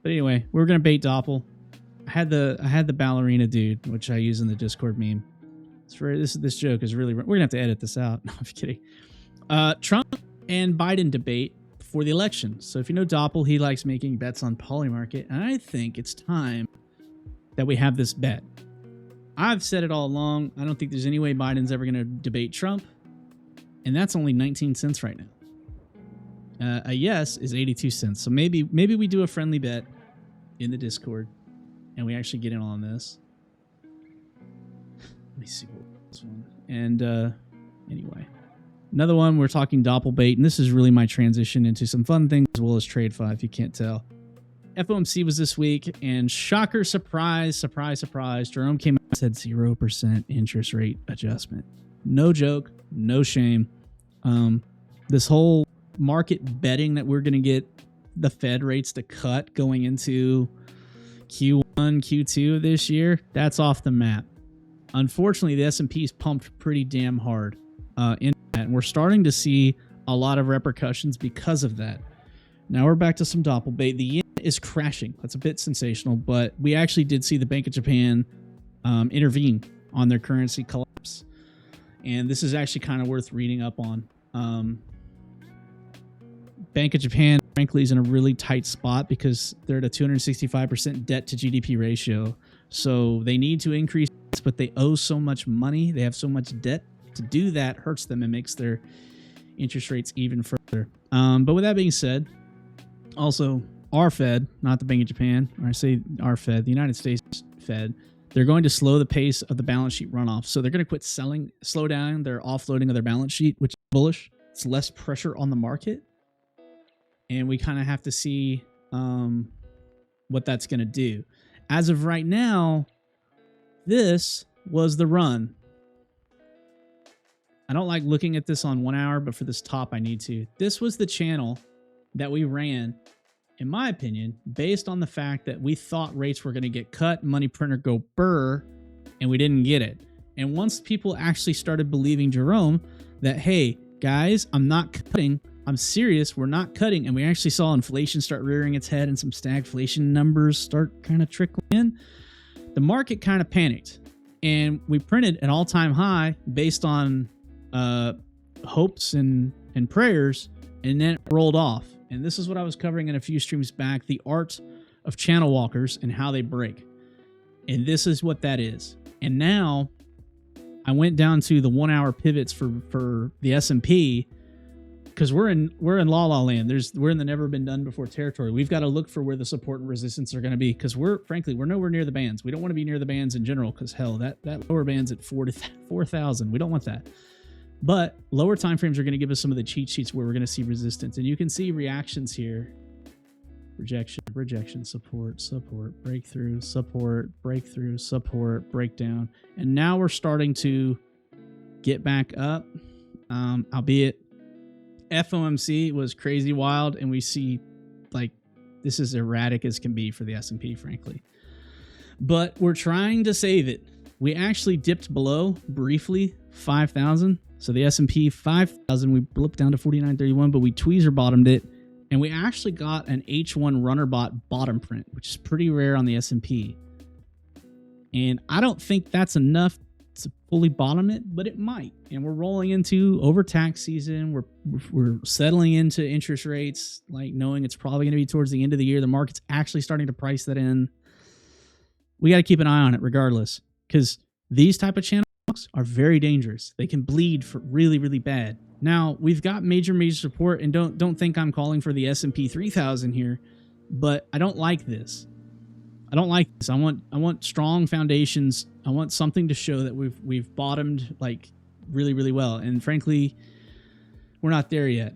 But anyway, we're gonna bait Doppel. I had the ballerina dude, which I use in the Discord meme. It's for this joke is really. We're gonna have to edit this out. No, I'm kidding. Trump and Biden debate for the election. So if you know Doppel, he likes making bets on Polymarket, and I think it's time that we have this bet. I've said it all along. I don't think there's any way Biden's ever going to debate Trump, and that's only 19 cents right now. A yes is 82 cents. So maybe we do a friendly bet in the Discord, and we actually get in on this. Let me see what this one. And anyway, another one, we're talking Doppel bait, and this is really my transition into some fun things as well as Tradfi, if you can't tell. FOMC was this week, and shocker, surprise, surprise, surprise, Jerome came out and said 0% interest rate adjustment. No joke, no shame. This whole market betting that we're going to get the Fed rates to cut going into Q1, Q2 of this year, that's off the map. Unfortunately, the S&P's pumped pretty damn hard in that, and we're starting to see a lot of repercussions because of that. Now we're back to some Doppel bait. The yen is crashing. That's a bit sensational, but we actually did see the Bank of Japan intervene on their currency collapse. And this is actually kind of worth reading up on. Bank of Japan, frankly, is in a really tight spot because they're at a 265% debt to GDP ratio. So they need to increase, but they owe so much money. They have so much debt. To do that hurts them and makes their interest rates even further. But with that being said, also, our Fed, not the Bank of Japan, or I say our Fed, the United States Fed, they're going to slow the pace of the balance sheet runoff. So they're going to quit selling, slow down their offloading of their balance sheet, which is bullish. It's less pressure on the market. And we kind of have to see what that's going to do. As of right now, this was the run. I don't like looking at this on 1 hour, but for this top, I need to. This was the channel that we ran, in my opinion, based on the fact that we thought rates were going to get cut, money printer go burr, and we didn't get it. And once people actually started believing Jerome that, hey, guys, I'm not cutting, I'm serious, we're not cutting, and we actually saw inflation start rearing its head and some stagflation numbers start kind of trickling in, the market kind of panicked. And we printed an all-time high based on hopes and prayers, and then it rolled off. And this is what I was covering in a few streams back, the art of channel walkers and how they break. And this is what that is. And now I went down to the 1 hour pivots for the S&P because we're in la la land. We're in the never been done before territory. We've got to look for where the support and resistance are going to be because we're nowhere near the bands. We don't want to be near the bands in general because hell, that lower band's at 4,000. We don't want that. But lower time frames are going to give us some of the cheat sheets where we're going to see resistance. And you can see reactions here. Rejection, support, breakthrough, support, breakdown. And now we're starting to get back up. Albeit FOMC was crazy wild. And we see like this is erratic as can be for the S&P, frankly. But we're trying to save it. We actually dipped below briefly 5,000. So the S&P 5,000, we blipped down to 49.31, but we tweezer bottomed it, and we actually got an H1 runner bot bottom print, which is pretty rare on the S&P. And I don't think that's enough to fully bottom it, but it might. And we're rolling into over tax season. We're settling into interest rates, like knowing it's probably going to be towards the end of the year. The market's actually starting to price that in. We got to keep an eye on it regardless, because these type of channels are very dangerous. They can bleed for really, really bad. Now, we've got major support, and don't think I'm calling for the S&P 3000 here, but I don't like this. I want strong foundations. I want something to show that we've bottomed like really, really well. And frankly, we're not there yet.